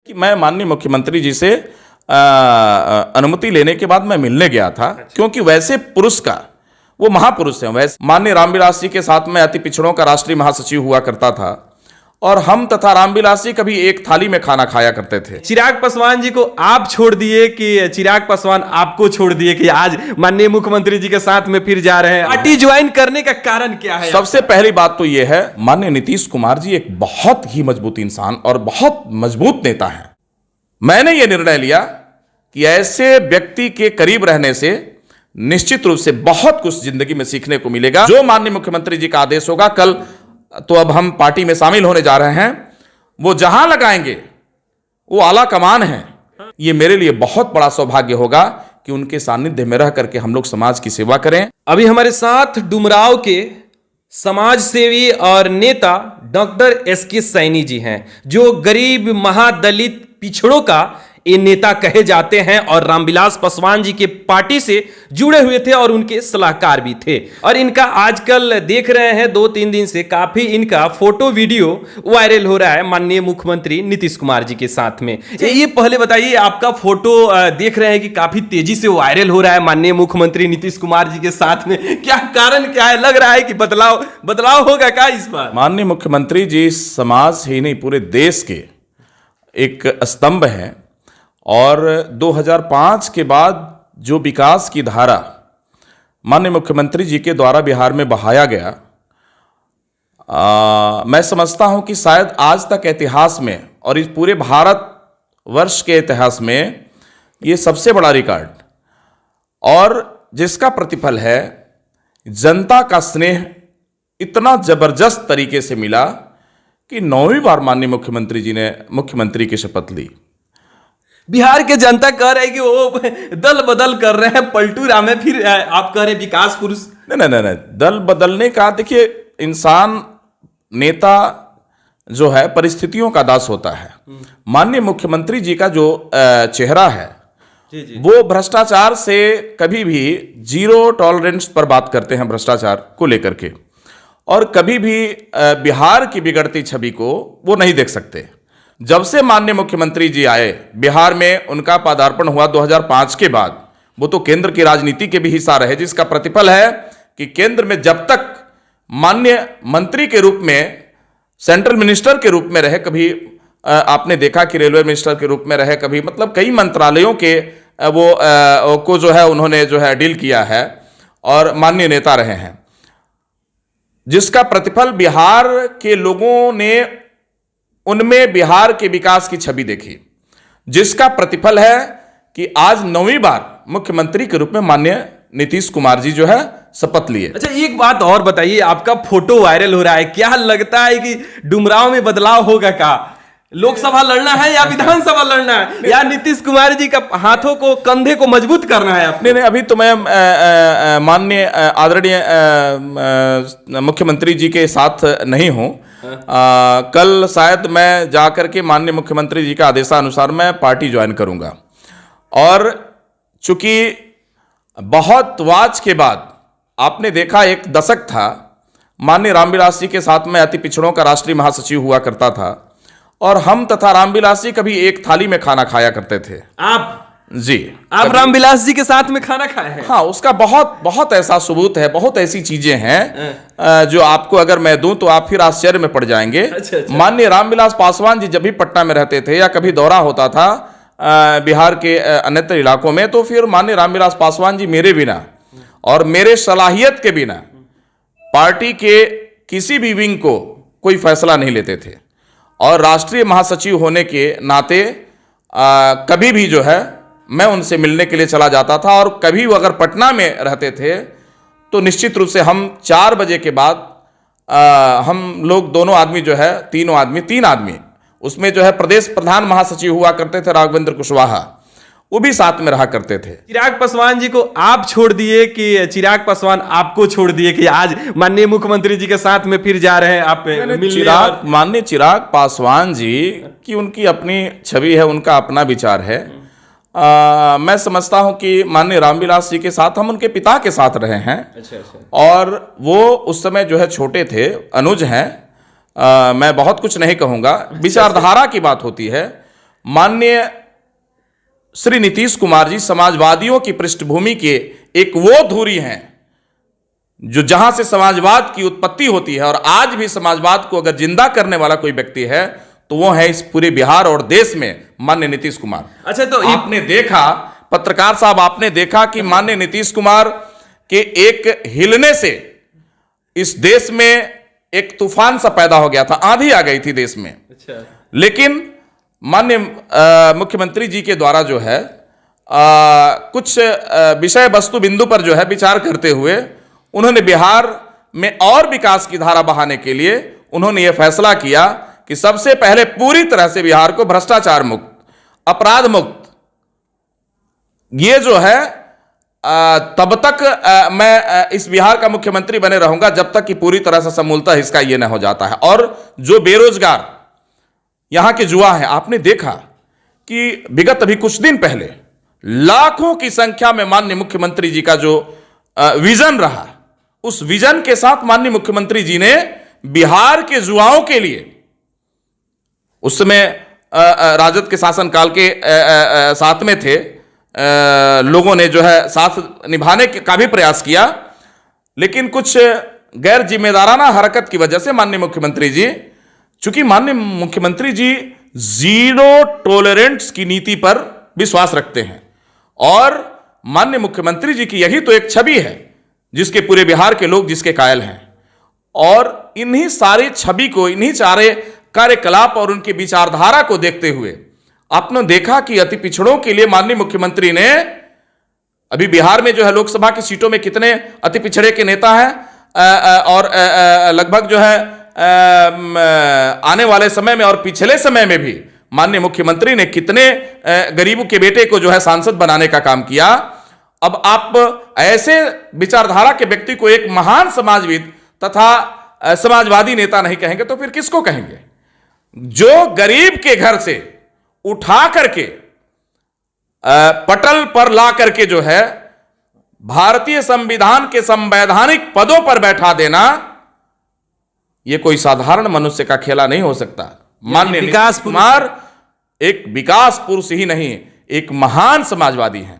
कि मैं माननीय मुख्यमंत्री जी से अनुमति लेने के बाद मैं मिलने गया था, क्योंकि वैसे पुरुष का वो महापुरुष हैं। वैसे माननीय रामविलास जी के साथ मैं अति पिछड़ों का राष्ट्रीय महासचिव हुआ करता था और हम तथा रामविलास जी कभी एक थाली में खाना खाया करते थे। चिराग पासवान जी को आप छोड़ दिए कि चिराग पासवान आपको छोड़ दिए कि आज माननीय मुख्यमंत्री जी के साथ में फिर जा रहे हैं? पार्टी ज्वाइन करने का कारण क्या है? सबसे पहली बात तो यह है, माननीय नीतीश कुमार जी एक बहुत ही मजबूत इंसान और बहुत मजबूत नेता हैं। मैंने यह निर्णय लिया कि ऐसे व्यक्ति के करीब रहने से निश्चित रूप से बहुत कुछ जिंदगी में सीखने को मिलेगा। जो माननीय मुख्यमंत्री जी का आदेश होगा, कल तो अब हम पार्टी में शामिल होने जा रहे हैं, वो जहां लगाएंगे वो आला कमान है। ये मेरे लिए बहुत बड़ा सौभाग्य होगा कि उनके सानिध्य में रह करके हम लोग समाज की सेवा करें। अभी हमारे साथ डुमराव के समाज सेवी और नेता डॉक्टर एसके सैनी जी हैं, जो गरीब महादलित पिछड़ों का ये नेता कहे जाते हैं और रामविलास पासवान जी के पार्टी से जुड़े हुए थे और उनके सलाहकार भी थे। और इनका आजकल देख रहे हैं 2-3 दिन से काफी इनका फोटो वीडियो वायरल हो रहा है माननीय मुख्यमंत्री नीतीश कुमार जी के साथ में। ये पहले बताइए, आपका फोटो देख रहे हैं कि काफी तेजी से वायरल हो रहा है माननीय मुख्यमंत्री नीतीश कुमार जी के साथ में, क्या कारण क्या है? लग रहा है कि बदलाव होगा क्या इस बार? माननीय मुख्यमंत्री जी समाज ही नहीं पूरे देश के एक स्तंभ हैं और 2005 के बाद जो विकास की धारा माननीय मुख्यमंत्री जी के द्वारा बिहार में बहाया गया, मैं समझता हूं कि शायद आज तक इतिहास में और इस पूरे भारत वर्ष के इतिहास में ये सबसे बड़ा रिकॉर्ड, और जिसका प्रतिफल है जनता का स्नेह इतना जबरदस्त तरीके से मिला कि 9वीं बार माननीय मुख्यमंत्री जी ने मुख्यमंत्री की शपथ ली। बिहार के जनता कह रहे हैं कि वो दल बदल कर रहे हैं, पलटू राम है, फिर आप कह रहे हैं विकास पुरुष। नहीं, दल बदलने का, देखिए इंसान नेता जो है परिस्थितियों का दास होता है। माननीय मुख्यमंत्री जी का जो चेहरा है जी। वो भ्रष्टाचार से कभी भी जीरो टॉलरेंस पर बात करते हैं, भ्रष्टाचार को लेकर के, और कभी भी बिहार की बिगड़ती छवि को वो नहीं देख सकते। जब से माननीय मुख्यमंत्री जी आए बिहार में, उनका पदार्पण हुआ 2005 के बाद, वो तो केंद्र की राजनीति के भी हिस्सा रहे, जिसका प्रतिफल है कि केंद्र में जब तक माननीय मंत्री के रूप में, सेंट्रल मिनिस्टर के रूप में रहे, कभी आपने देखा कि रेलवे मिनिस्टर के रूप में रहे, कभी मतलब कई मंत्रालयों के वो को जो है उन्होंने जो है डील किया है और माननीय नेता रहे हैं, जिसका प्रतिफल बिहार के लोगों ने उनमें बिहार के विकास की छवि देखी, जिसका प्रतिफल है कि आज 9वीं बार मुख्यमंत्री के रूप में माननीय नीतीश कुमार जी जो है शपथ लिए। अच्छा, एक बात और बताइए, आपका फोटो वायरल हो रहा है, क्या लगता है कि डुमराव में बदलाव होगा? क्या लोकसभा लड़ना है या विधानसभा लड़ना है, या नीतीश कुमार जी का हाथों को, कंधे को मजबूत करना है आपको? नहीं, अभी तो मैं माननीय आदरणीय मुख्यमंत्री जी के साथ नहीं हूं। कल शायद मैं जाकर के माननीय मुख्यमंत्री जी का आदेशानुसार मैं पार्टी ज्वाइन करूंगा, और चूंकि बहुत वाच के बाद आपने देखा, एक दशक था, माननीय रामविलास जी के साथ मैं अति पिछड़ों का राष्ट्रीय महासचिव हुआ करता था और हम तथा रामविलास जी कभी एक थाली में खाना खाया करते थे। आप जी, आप रामविलास जी के साथ में खाना खाए हैं? हाँ, उसका बहुत ऐसा सबूत है, बहुत ऐसी चीजें हैं जो आपको अगर मैं दूं तो आप फिर आश्चर्य में पड़ जाएंगे। अच्छा। माननीय रामविलास पासवान जी जब भी पटना में रहते थे या कभी दौरा होता था बिहार के अन्यत्र इलाकों में, तो फिर माननीय रामविलास पासवान जी मेरे बिना और मेरे सलाहियत के बिना पार्टी के किसी भी विंग को कोई फैसला नहीं लेते थे, और राष्ट्रीय महासचिव होने के नाते कभी भी जो है मैं उनसे मिलने के लिए चला जाता था, और कभी वो अगर पटना में रहते थे तो निश्चित रूप से हम 4 बजे के बाद हम लोग दोनों आदमी जो है, तीन आदमी उसमें जो है प्रदेश प्रधान महासचिव हुआ करते थे राघवेंद्र कुशवाहा, वो भी साथ में रहा करते थे। चिराग पासवान जी को आप छोड़ दिए कि चिराग पासवान आपको छोड़ दिए कि आज माननीय मुख्यमंत्री जी के साथ में फिर जा रहे हैं आप मिलने? माननीय चिराग पासवान जी की उनकी अपनी छवि है, उनका अपना विचार है। मैं समझता हूं कि माननीय रामविलास जी के साथ हम उनके पिता के साथ रहे हैं। अच्छा। और वो उस समय जो है छोटे थे, अनुज हैं। मैं बहुत कुछ नहीं कहूंगा, विचारधारा की बात होती है। माननीय श्री नीतीश कुमार जी समाजवादियों की पृष्ठभूमि के एक वो धुरी हैं जो जहां से समाजवाद की उत्पत्ति होती है, और आज भी समाजवाद को अगर जिंदा करने वाला कोई व्यक्ति है तो वो है इस पूरे बिहार और देश में माननीय नीतीश कुमार। अच्छा, तो आपने देखा पत्रकार साहब, आपने देखा कि माननीय नीतीश कुमार के एक हिलने से इस देश में एक तूफान सा पैदा हो गया था, आंधी आ गई थी देश में। अच्छा, लेकिन माननीय मुख्यमंत्री जी के द्वारा जो है कुछ विषय वस्तु बिंदु पर जो है विचार करते हुए उन्होंने बिहार में और विकास की धारा बहाने के लिए उन्होंने यह फैसला किया कि सबसे पहले पूरी तरह से बिहार को भ्रष्टाचार मुक्त, अपराध मुक्त, ये जो है तब तक मैं इस बिहार का मुख्यमंत्री बने रहूंगा जब तक कि पूरी तरह से समूलतः इसका ये न हो जाता है। और जो बेरोजगार यहां के युवा हैं, आपने देखा कि विगत अभी कुछ दिन पहले लाखों की संख्या में माननीय मुख्यमंत्री जी का जो विजन रहा, उस विजन के साथ माननीय मुख्यमंत्री जी ने बिहार के युवाओं के लिए, उस समय राजद के शासनकाल के साथ में थे, लोगों ने जो है साथ निभाने का भी प्रयास किया, लेकिन कुछ गैर जिम्मेदाराना हरकत की वजह से माननीय मुख्यमंत्री जी, चूंकि माननीय मुख्यमंत्री जी जीरो टॉलरेंस की नीति पर विश्वास रखते हैं, और माननीय मुख्यमंत्री जी की यही तो एक छवि है जिसके पूरे बिहार के लोग जिसके कायल हैं। और इन्हीं सारी छवि को, इन्हीं सारे कार्यकलाप और उनकी विचारधारा को देखते हुए आपने देखा कि अति पिछड़ों के लिए माननीय मुख्यमंत्री ने, अभी बिहार में जो है लोकसभा की सीटों में कितने अति पिछड़े के नेता हैं, और लगभग जो है आने वाले समय में और पिछले समय में भी माननीय मुख्यमंत्री ने कितने गरीबों के बेटे को जो है सांसद बनाने का काम किया। अब आप ऐसे विचारधारा के व्यक्ति को एक महान समाजविद तथा समाजवादी नेता नहीं कहेंगे तो फिर किसको कहेंगे? जो गरीब के घर से उठा करके पटल पर ला करके जो है भारतीय संविधान के संवैधानिक पदों पर बैठा देना, यह कोई साधारण मनुष्य का खेला नहीं हो सकता। माननीय नीतीश कुमार एक विकास पुरुष ही नहीं, एक महान समाजवादी हैं।